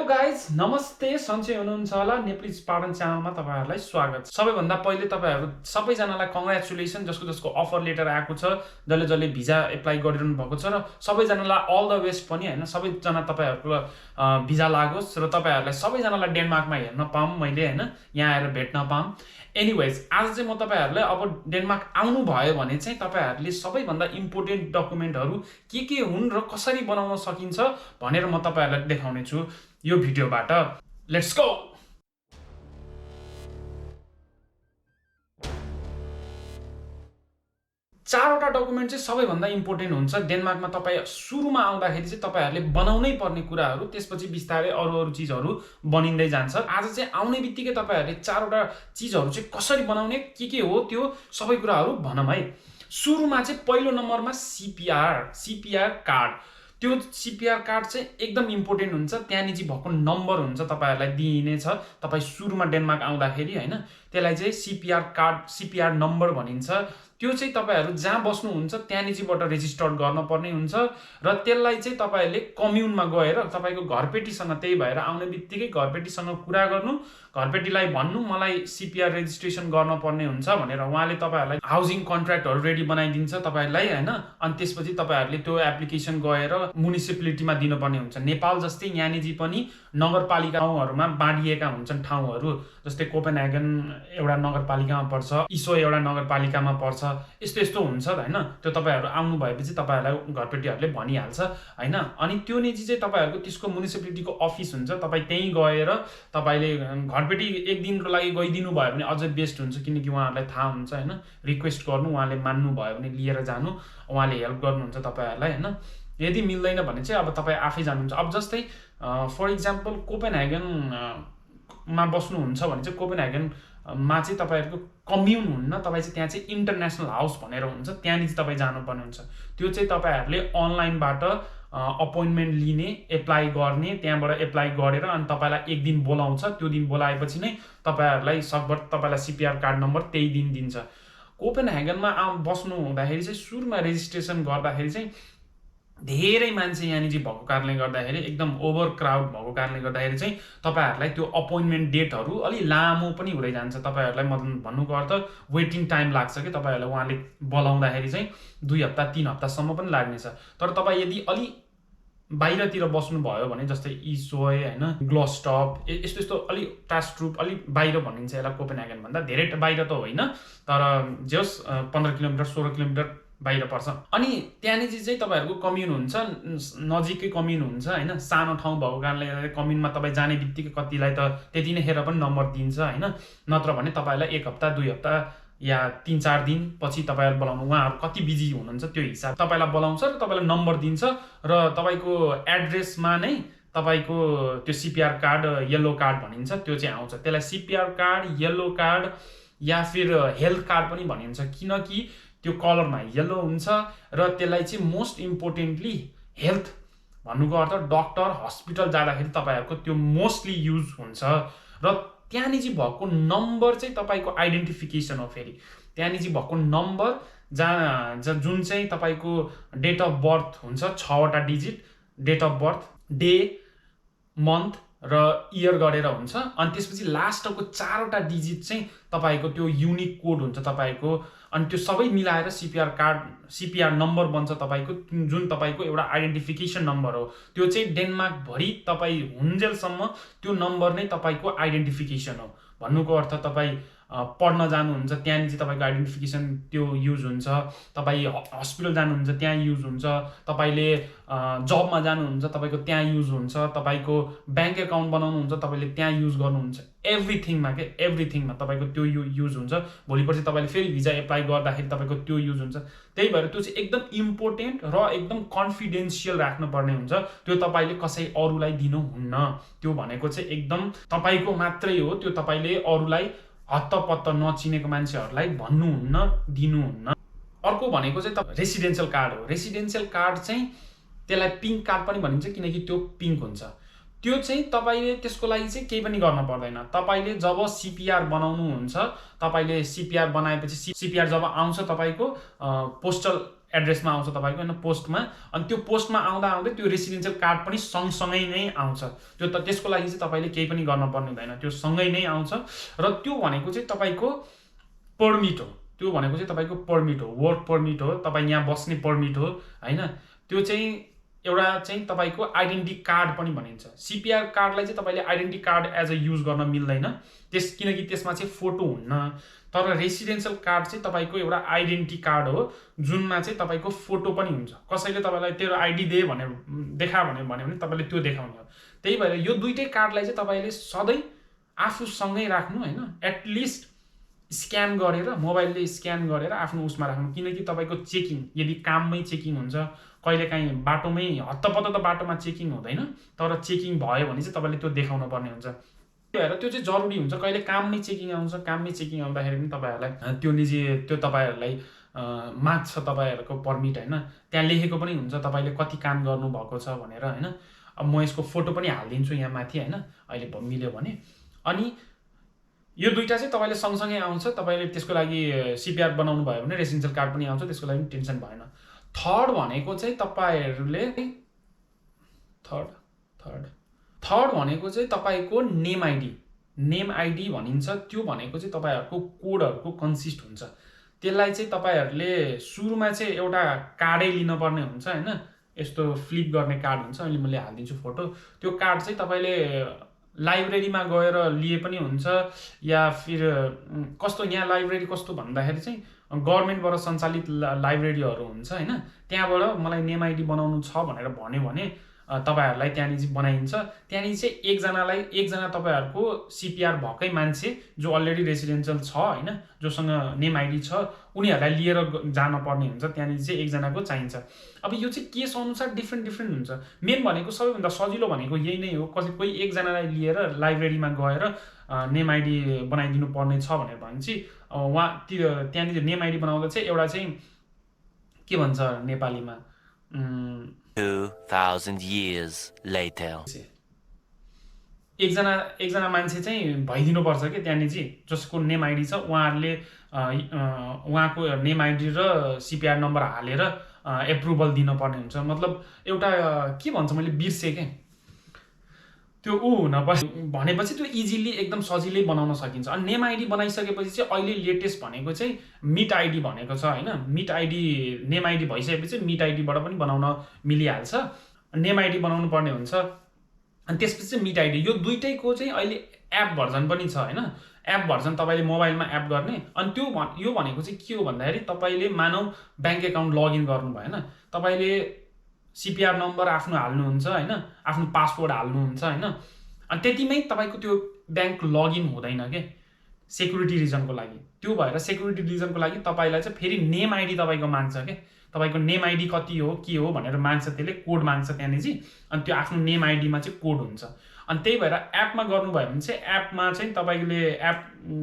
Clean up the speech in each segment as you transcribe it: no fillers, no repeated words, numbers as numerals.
Guys नमस्ते सन्चै हुनुहुन्छ होला नेपाली पाठन च्यानलमा तपाईहरुलाई स्वागत छ। सबैभन्दा पहिले तपाईहरु सबैजनालाई कंग्रेचुलेसन जसको अफर लेटर आएको छ, जसले भिजा एप्लाई गरिरहनु भएको छ र सबैजनालाई अल द बेस्ट पनि हैन। सबैजना तपाईहरुको भिजा लागोस् र तपाईहरुलाई सबैजनालाई डेनमार्कमा हेर्न पाऊँ मैले हैन, यहाँ आएर भेट्न पाऊँ। एनीवेज आज चाहिँ म तपाईहरुलाई अब डेनमार्क आउनु भयो भने चाहिँ तपाईहरुले सबैभन्दा इम्पोर्टेन्ट डकुमेन्टहरु के हुन् र कसरी बनाउन सकिन्छ भनेर म तपाईहरुलाई देखाउने छु यो भिडियोबाट। Let's go. चारवटा डकुमेन्ट चाहिँ सबैभन्दा इम्पोर्टेन्ट हुन्छ डेनमार्कमा। तपाई सुरुमा आउँदाखेरि चाहिँ तपाईहरुले बनाउनै पर्ने कुराहरु, त्यसपछि बिस्तारै अरु चीजहरु बनिँदै जान्छ। आज चाहिँ आउने बित्तिकै तपाईहरुले चारवटा चीजहरु चाहिँ कसरी बनाउने, के हो त्यो सबै कुराहरु भनौं है। सुरुमा चाहिँ पहिलो नम्बरमा CPR कार्ड। त्यो CPR कार्ड चाहिँ एकदम इम्पोर्टेन्ट हुन्छ। त्यहाँ निजी भएको नम्बर हुन्छ तपाईहरुलाई दिइने छ। तपाई सुरुमा डेनमार्क आउँदाखेरि हैन, त्यसलाई चाहिँ CPR नम्बर भनिन्छ। त्यो चाहिँ तपाईहरु जहाँ बस्नुहुन्छ त्यहाँ निजीबाट रेजिस्टर्ड गर्न पर्ने हुन्छ र त्यसलाई चाहिँ तपाईहरुले कम्युनमा गएर तपाईको घरपेटीसँग, त्यही भएर आउने बित्तिकै घरपेटीसँग कुरा गर्नु, घरपेटीलाई भन्नु मलाई CPR रेजिस्ट्रेसन गर्न पर्ने हुन्छ भनेर उहाँले तपाईहरुलाई हाउसिङ कन्ट्र्याक्टहरु रेडी बनाइदिन्छ तपाईहरुलाई हैन। अनि त्यसपछि तपाईहरुले त्यो एप्लिकेसन गएर म्युनिसिपालिटीमा दिनुपर्ने हुन्छ। नेपाल जस्तै यहाँ निजी पनि नगरपालिकाहरुमा बाँडिएका हुन्छन् ठाउँहरु, जस्तै कोपेनहेगन एउटा नगरपालिकामा पर्छ, इसो एउटा नगरपालिकामा पर्छ, यस्तो हुन्छ हैन। त्यो तपाईहरु आउनु भएपछि तपाईहरुलाई घरपेटीहरुले भनिहाल्छ हैन। अनि त्यो निजी चाहिँ तपाईहरुको त्यसको म्युनिसिपालिटीको अफिस हुन्छ। तपाई त्यही गएर तपाईले घरपेटी एक दिनको लागि गइदिनु भयो भने अझै बेस्ट हुन्छ, किनकि उहाँहरुलाई थाहा हुन्छ हैन। रिक्वेस्ट गर्नु, उहाँले मान्नु भयो भने लिएर जानु, उहाँले हेल्प गर्नुहुन्छ तपाईहरुलाई हैन। यदि मिल्दैन भने चाहिँ अब तपाई आफै जानुहुन्छ। अब जस्तै फर एक्जाम्पल कोपेनहेगन मा बस्नुहुन्छ भने चाहिँ कोपेनहेगन मा चाहिँ तपाईहरुको कम्युन हुन्न, तपाई चाहिँ त्यहाँ चाहिँ इन्टरनेशनल हाउस भनेर हुन्छ, त्यहाँ निजी तपाई जानुपर्ने हुन्छ। त्यो चाहिँ तपाईहरुले अनलाइनबाट अपोइन्टमेन्ट लिने, एप्लाई गर्ने, त्यहाँबाट एप्लाई गरेर अनि तपाईलाई एक दिन बोलाउँछ। त्यो दिन बोलाएपछि नै तपाईहरुलाई सकभर तपाईलाई CPR कार्ड नम्बर त्यही दिन दिन्छ। कोपेनहेगनमा बस्नु हुँदाखेरि चाहिँ सुरुमा रेजिस्ट्रेसन गर्दाखेरि चाहिँ धेरै मान्छे यहाँ निजी भएको कारणले गर्दाखेरि, एकदम ओभर क्राउड भएको कारणले गर्दाखेरि चाहिँ तपाईहरुलाई त्यो अपोइन्टमेन्ट डेटहरु अलि लामो पनि हुँदै जान्छ। तपाईहरुलाई मतलब भन्नुको अर्थ वेटिङ टाइम लाग्छ कि तपाईहरुलाई उहाँले बोलाउँदाखेरि चाहिँ 2 हप्ता 3 हप्तासम्म पनि लाग्नेछ। तर तपाई यदि अलि बाहिरतिर बस्नु भयो भने जस्तै इसोय हैन, ग्लोस्टप यस्तो अलि टास्ट्रुप अलि बाहिर भनिन्छ यसलाई, कोपेनहेगन भन्दा धेरै बाहिर त होइन, तर जस 15 किलोमिटर 16 किलोमिटर बाहिर पर्छ। अनि त्यहाँनिर चाहिँ तपाईहरुको कम्युन हुन्छ, नजिकै कम्युन हुन्छ हैन। सानो ठाउँ भएको कारणले कम्युनमा तपाई जाने बित्तिकै कतिलाई त त्यति नै खेर पनि नम्बर दिन्छ हैन। नत्र भने तपाईलाई 1 हप्ता 2 हप्ता या 3-4 दिन पछि तपाईहरु बोलाउनु, उहाँहरु कति बिजी हुनुहुन्छ त्यो हिसाब तपाईलाई बोलाउँछ र तपाईलाई नम्बर दिन्छ र तपाईको एड्रेसमा नै तपाईको त्यो CPR कार्ड, येलो कार्ड भनिन्छ, त्यो चाहिँ आउँछ। त्यसलाई CPR कार्ड, येलो कार्ड या फिर हेल्थ कार्ड पनि भनिन्छ, किनकि त्यो कलरमा येलो हुन्छ र त्यसलाई चाहिँ मोस्ट इम्पोर्टेन्टली हेल्थ भन्नुको अर्थ डाक्टर हस्पिटल जाँदाखेरि तपाईहरुको त्यो मोस्टली युज हुन्छ। र त्यहाँ निजी भएको नम्बर चाहिँ तपाईको आइडेन्टिफिकेसन हो। फेरि त्यहाँ निजी भएको नम्बर जुन चाहिँ तपाईको डेट अफ बर्थ हुन्छ, 6वटा digit date of birth, day, month र इयर गरेर हुन्छ। अनि त्यसपछि लास्टको 4वटा डिजिट चाहिँ तपाईको त्यो युनिक कोड हुन्छ तपाईको। अनि त्यो सबै मिलाएर CPR नम्बर बन्छ तपाईको, जुन तपाईको एउटा आइडेन्टिफिकेसन नम्बर हो। त्यो चाहिँ डेनमार्क भरि तपाई हुन्जेलसम्म त्यो नम्बर नै तपाईको आइडेन्टिफिकेसन हो। भन्नुको अर्थ तपाई पढ्न जानुहुन्छ त्यहाँ निजी तपाईको आइडेन्टिफिकेसन त्यो युज हुन्छ, तपाई हस्पिटल जानुहुन्छ त्यहाँ युज हुन्छ, तपाईले जबमा जानुहुन्छ तपाईको त्यहाँ युज हुन्छ, तपाईको बैंक अकाउन्ट बनाउनुहुन्छ तपाईले त्यहाँ युज गर्नुहुन्छ। एभ्रिथिङमा तपाईको त्यो युज हुन्छ। भोलिपर्सि तपाईले फेरि भिजा एप्लाई गर्दाखेरि तपाईको त्यो युज हुन्छ। त्यही भएर त्यो चाहिँ एकदम इम्पोर्टेन्ट र एकदम कन्फिडेन्शियल राख्नुपर्ने हुन्छ। त्यो तपाईले कसै अरूलाई दिनुहुन्न। त्यो भनेको चाहिँ एकदम तपाईको मात्रै हो। त्यो तपाईले अरूलाई हत्तपत्त नचिनेको मान्छेहरुलाई भन्नुहुन्न, दिनुहुन्न। अर्को भनेको चाहिँ रेसिडेन्शियल कार्ड हो। रेसिडेन्शियल कार्ड चाहिँ त्यसलाई पिङ्क कार्ड पनि भनिन्छ, किनकि त्यो पिङ्क हुन्छ। त्यो चाहिँ तपाईले त्यसको लागि चाहिँ केही पनि गर्न पर्दैन। तपाईले जब CPR बनाउनुहुन्छ, तपाईले CPR बनाएपछि CPR जब आउँछ तपाईको पोस्टल एड्रेसमा आउँछ तपाईँको होइन पोस्टमा। अनि त्यो पोस्टमा आउँदा आउँदै त्यो रेसिडेन्सियल कार्ड पनि सँगसँगै नै आउँछ। त्यो त त्यसको लागि चाहिँ तपाईँले केही पनि गर्नुपर्ने हुँदैन, त्यो सँगै नै आउँछ। र त्यो भनेको चाहिँ तपाईँको पर्मिट हो, त्यो भनेको चाहिँ तपाईँको पर्मिट हो, वर्क पर्मिट हो, तपाईँ यहाँ बस्ने पर्मिट हो होइन। त्यो चाहिँ एउटा चाहिँ तपाईँको आइडेन्टिटी कार्ड पनि भनिन्छ। CPR कार्डलाई चाहिँ तपाईँले identity card as a use गर्न मिल्दैन किनकि त्यसमा चाहिँ फोटो हुन्न। तर रेसिडेन्सियल कार्ड चाहिँ तपाईँको एउटा आइडेन्टिटी कार्ड हो जुनमा चाहिँ तपाईँको फोटो पनि हुन्छ। कसैले तपाईँलाई तेरो आइडी दे भनेर देखा भन्यो भने तपाईँले त्यो देखाउने हो। त्यही भएर यो दुइटै कार्डलाई चाहिँ तपाईँले सधैँ आफूसँगै राख्नु होइन, एटलिस्ट स्क्यान गरेर मोबाइलले स्क्यान गरेर आफ्नो उसमा राख्नु। किनकि तपाईँको चेकिङ यदि काममै चेकिङ हुन्छ, कहिलेकाहीँ बाटोमै हत्तपत्त त बाटोमा चेकिङ हुँदैन, तर चेकिङ भयो भने चाहिँ तपाईँले त्यो देखाउनु पर्ने हुन्छ। त्यो भएर त्यो चाहिँ जरुरी हुन्छ। कहिले काममै चेकिङ आउँछ, काममै चेकिङ आउँदाखेरि पनि तपाईँहरूलाई त्यो निजी त्यो तपाईँहरूलाई माग्छ तपाईँहरूको पर्मिट होइन, त्यहाँ लेखेको पनि हुन्छ तपाईँले कति काम गर्नुभएको छ भनेर होइन। अब म यसको फोटो पनि हालिदिन्छु यहाँ माथि होइन, अहिले मिल्यो भने। अनि यो दुईटा चाहिँ तपाईँले सँगसँगै आउँछ। तपाईँले त्यसको लागि CPR बनाउनु भयो भने रेसिडेन्सियल कार्ड पनि आउँछ, त्यसको लागि टेन्सन भएन। थर्ड भनेको चाहिँ तपाईँहरूले थर्ड भनेको चाहिँ तपाईँको नेम आइडी भनिन्छ। त्यो भनेको चाहिँ तपाईँहरूको कोडहरूको कन्सिस्ट हुन्छ। त्यसलाई चाहिँ तपाईँहरूले सुरुमा चाहिँ एउटा कार्डै लिनुपर्ने हुन्छ होइन, यस्तो फ्लिप गर्ने कार्ड हुन्छ, अहिले मैले हालिदिन्छु फोटो। त्यो कार्ड चाहिँ तपाईँले लाइब्रेरीमा गएर लिए पनि हुन्छ, या फिर कस्तो यहाँ लाइब्रेरी कस्तो भन्दाखेरि चाहिँ गभर्मेन्टबाट सञ्चालित लाइब्रेरीहरू हुन्छ होइन, त्यहाँबाट मलाई नेम आइडी बनाउनु छ भनेर भन्यो भने तपाईँहरूलाई त्यहाँनिर चाहिँ बनाइन्छ। त्यहाँनिर चाहिँ एकजना तपाईँहरूको CPR भएकै मान्छे जो अलरेडी रेसिडेन्सियल छ होइन, जोसँग नेम आइडी छ, उनीहरूलाई लिएर जानुपर्ने हुन्छ। त्यहाँनिर चाहिँ एकजनाको चाहिन्छ। अब यो चाहिँ केस अनुसार डिफ्रेन्ट हुन्छ। मेन भनेको सबैभन्दा सजिलो भनेको यही नै हो। कोही एकजनालाई लिएर लाइब्रेरीमा गएर नेम आइडी बनाइदिनु पर्ने छ भनेर भनेपछि त्यहाँनिर नेम आइडी बनाउँदा चाहिँ एउटा चाहिँ के भन्छ नेपालीमा 2000 years later एकजना मान्छे चाहिँ भइदिनुपर्छ कि त्यहाँनिर चाहिँ जसको नेम आइडी छ, उहाँहरूले उहाँको नेम आइडी र CPR नम्बर हालेर एप्रुभल दिनुपर्ने हुन्छ। मतलब एउटा के भन्छ मैले बिर्सेँ क्या, त्यो भनेपछि त्यो इजिली एकदम सजिलै बनाउन सकिन्छ। अनि नेम आइडी बनाइसकेपछि चाहिँ अहिले लेटेस्ट भनेको चाहिँ मिट आइडी भनेको छ होइन। मिट आइडी नेम आइडी भइसकेपछि मिट आइडीबाट पनि बनाउन मिलिहाल्छ। नेम आइडी बनाउनु पर्ने हुन्छ, अनि त्यसपछि चाहिँ मिट आइडी। यो दुइटैको चाहिँ अहिले एप भर्जन पनि छ होइन। एप भर्जन तपाईँले मोबाइलमा एप गर्ने। अनि यो भनेको चाहिँ के हो भन्दाखेरि तपाईँले मानौ ब्याङ्क एकाउन्ट लगइन गर्नु भएन, तपाईँले CPR नम्बर आफ्नो हाल्नुहुन्छ होइन, आफ्नो पासवर्ड हाल्नुहुन्छ होइन, अनि त्यतिमै तपाईँको त्यो ब्याङ्क लगइन हुँदैन के, सेक्युरिटी रिजनको लागि। त्यो भएर सेक्युरिटी रिजनको लागि तपाईँलाई चाहिँ फेरि नेम आइडी तपाईँको माग्छ के, तपाईँको नेम आइडी कति हो के हो भनेर माग्छ, त्यसले कोड माग्छ त्यहाँनिर चाहिँ। अनि त्यो आफ्नो नेम आइडीमा चाहिँ कोड हुन्छ। अनि त्यही भएर एपमा गर्नुभयो भने चाहिँ एपमा चाहिँ तपाईँले एप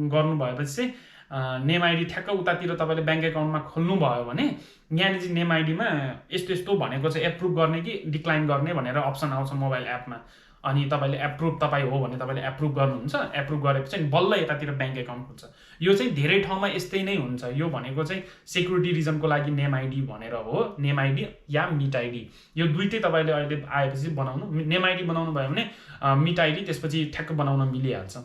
गर्नुभएपछि चाहिँ नेम आइडी ठ्याक्क उतातिर तपाईँले ब्याङ्क एकाउन्टमा खोल्नुभयो भने यहाँनिर चाहिँ नेम आइडीमा यस्तो भनेको चाहिँ एप्रुभ गर्ने कि डिक्लाइन गर्ने भनेर अप्सन आउँछ मोबाइल एपमा। अनि तपाईँले एप्रुभ तपाईँ हो भने तपाईँले एप्रुभ गर्नुहुन्छ। एप्रुभ गरेपछि बल्ल यतातिर ब्याङ्क एकाउन्ट खुल्छ। यो चाहिँ धेरै ठाउँमा यस्तै नै हुन्छ। यो भनेको चाहिँ सेक्युरिटी रिजनको लागि नेम आइडी भनेर हो, नेम आइडी या मिट आइडी। यो दुइटै तपाईँले अहिले आएपछि बनाउनु, नेम आइडी बनाउनु भयो भने मिट आइडी त्यसपछि ठ्याक्क बनाउन मिलिहाल्छ।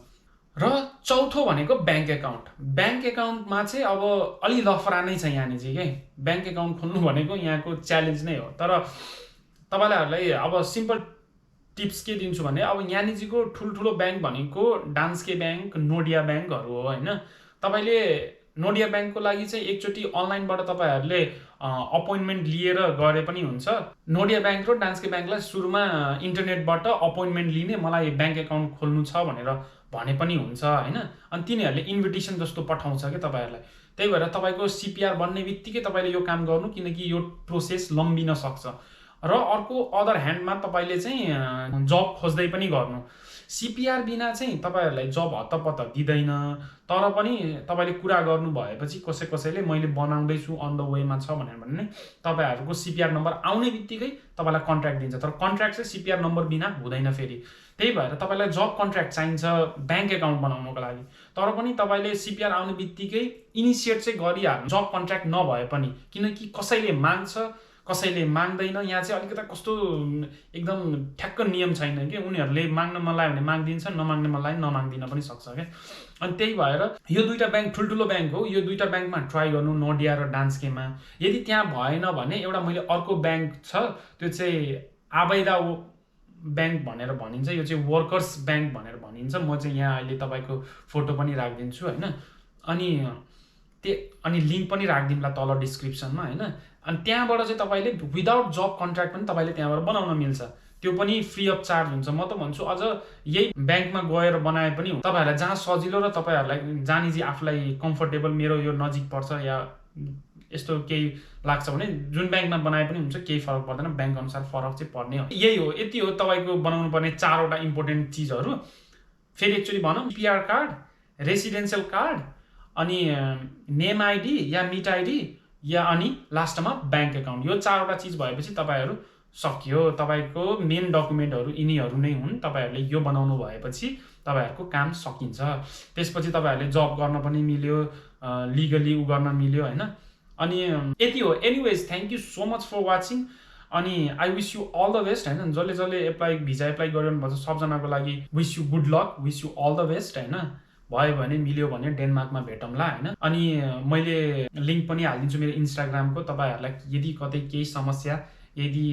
र चौथो भनेको ब्याङ्क एकाउन्ट। ब्याङ्क एकाउन्टमा चाहिँ अब अलि लफरा नै छ यहाँनिर चाहिँ के, ब्याङ्क एकाउन्ट खोल्नु भनेको यहाँको च्यालेन्ज नै हो। तर तपाईँलाई अब सिम्पल टिप्स के दिन्छु भने, अब यहाँनिरको ठुल्ठुलो ब्याङ्क भनेको डान्स्के ब्याङ्क, नोडिया ब्याङ्कहरू हो होइन। तपाईँले नोडिया ब्याङ्कको लागि चाहिँ एकचोटि अनलाइनबाट तपाईँहरूले अपोइन्टमेन्ट लिएर गरे पनि हुन्छ। नोडिया ब्याङ्क र डान्स्के ब्याङ्कलाई सुरुमा इन्टरनेटबाट अपोइन्टमेन्ट लिने, मलाई ब्याङ्क एकाउन्ट खोल्नु छ भनेर भने पनि हुन्छ होइन। अनि तिनीहरूले इन्भिटेसन जस्तो पठाउँछ क्या तपाईँहरूलाई। त्यही भएर तपाईँको CPR बन्ने बित्तिकै तपाईँले यो काम गर्नु, किनकि यो प्रोसेस लम्बिन सक्छ। र अर्को अदर ह्यान्डमा तपाईँले चाहिँ जब खोज्दै पनि गर्नु। CPR बिना चाहिँ तपाईँहरूलाई जब हत्तपत्त दिँदैन। तर पनि तपाईँले कुरा गर्नु भएपछि कसैले मैले बनाउँदैछु अन द वेमा छ भनेर भन्ने, तपाईँहरूको CPR नम्बर आउने बित्तिकै तपाईँलाई कन्ट्र्याक्ट दिन्छ। तर कन्ट्र्याक्ट चाहिँ CPR नम्बर बिना हुँदैन। फेरि त्यही भएर तपाईँलाई जब कन्ट्र्याक्ट चाहिन्छ ब्याङ्क एकाउन्ट बनाउनको लागि, तर पनि तपाईँले CPR आउने बित्तिकै इनिसिएट चाहिँ गरिहाल्नु, जब कन्ट्र्याक्ट नभए पनि, किनकि कसैले माग्छ कसैले माग्दैन। यहाँ चाहिँ अलिकता कस्तो एकदम ठ्याक्क नियम छैन कि उनीहरूले माग्न मन लाग्यो भने मागिदिन्छ, नमाग्ने मन लाग्यो नमागिदिन पनि सक्छ क्या। अनि त्यही भएर यो दुईवटा ब्याङ्क ठुल्ठुलो ब्याङ्क हो, यो दुईवटा ब्याङ्कमा ट्राई गर्नु, नोडिया र डान्स्केमा। यदि त्यहाँ भएन भने एउटा मैले अर्को ब्याङ्क छ, त्यो चाहिँ आबैदा ब्याङ्क भनेर भनिन्छ, यो चाहिँ वर्कर्स ब्याङ्क भनेर भनिन्छ। म चाहिँ यहाँ अहिले तपाईँको फोटो पनि राखिदिन्छु होइन, अनि लिङ्क पनि राखिदिउँला तल डिस्क्रिप्सनमा होइन। अनि त्यहाँबाट चाहिँ तपाईँले विदाउट जब कन्ट्र्याक्ट पनि तपाईँले त्यहाँबाट बनाउन मिल्छ, त्यो पनि फ्री अफ चार्ज हुन्छ। म त भन्छु अझ यही ब्याङ्कमा गएर बनाए पनि तपाईँहरूलाई जहाँ सजिलो र तपाईँहरूलाई जहाँनिजी आफूलाई कम्फर्टेबल, मेरो यो नजिक पर्छ या यस्तो केही लाग्छ भने जुन ब्याङ्कमा बनाए पनि हुन्छ, केही फरक पर्दैन, ब्याङ्क अनुसार फरक चाहिँ पर्ने हो। यही हो, यति हो तपाईँको बनाउनु पर्ने 4वटा इम्पोर्टेन्ट चिजहरू। फेरि एकचोटि भनौँ, CPR कार्ड, रेसिडेन्सियल कार्ड, अनि नेम आइडी या मिट आइडी, या अनि लास्टमा ब्याङ्क एकाउन्ट। यो 4वटा चिज भएपछि तपाईँहरू सकियो, तपाईँको मेन डकुमेन्टहरू यिनीहरू नै हुन्। तपाईँहरूले यो बनाउनु भएपछि तपाईँहरूको काम सकिन्छ। त्यसपछि तपाईँहरूले जब गर्न पनि मिल्यो, लिगली गर्न मिल्यो होइन। अनि यति हो। Anyways, thank you so much for watching. अनि I wish you all the best होइन। जसले भिजा एप्लाई गरिरहनु भएको छ सबजनाको लागि wish you good luck, wish you all the best होइन। भयो भने मिल्यो भने डेनमार्कमा भेटौँला होइन। अनि मैले लिङ्क पनि हालिदिन्छु मेरो इन्स्टाग्रामको। तपाईँहरूलाई यदि कतै केही समस्या, यदि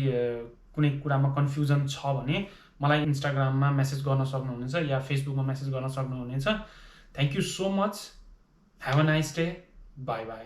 कुनै कुरामा कन्फ्युजन छ भने मलाई इन्स्टाग्राममा मेसेज गर्न सक्नुहुनेछ या फेसबुकमा मेसेज गर्न सक्नुहुनेछ। Thank you so much, have a nice day, by by.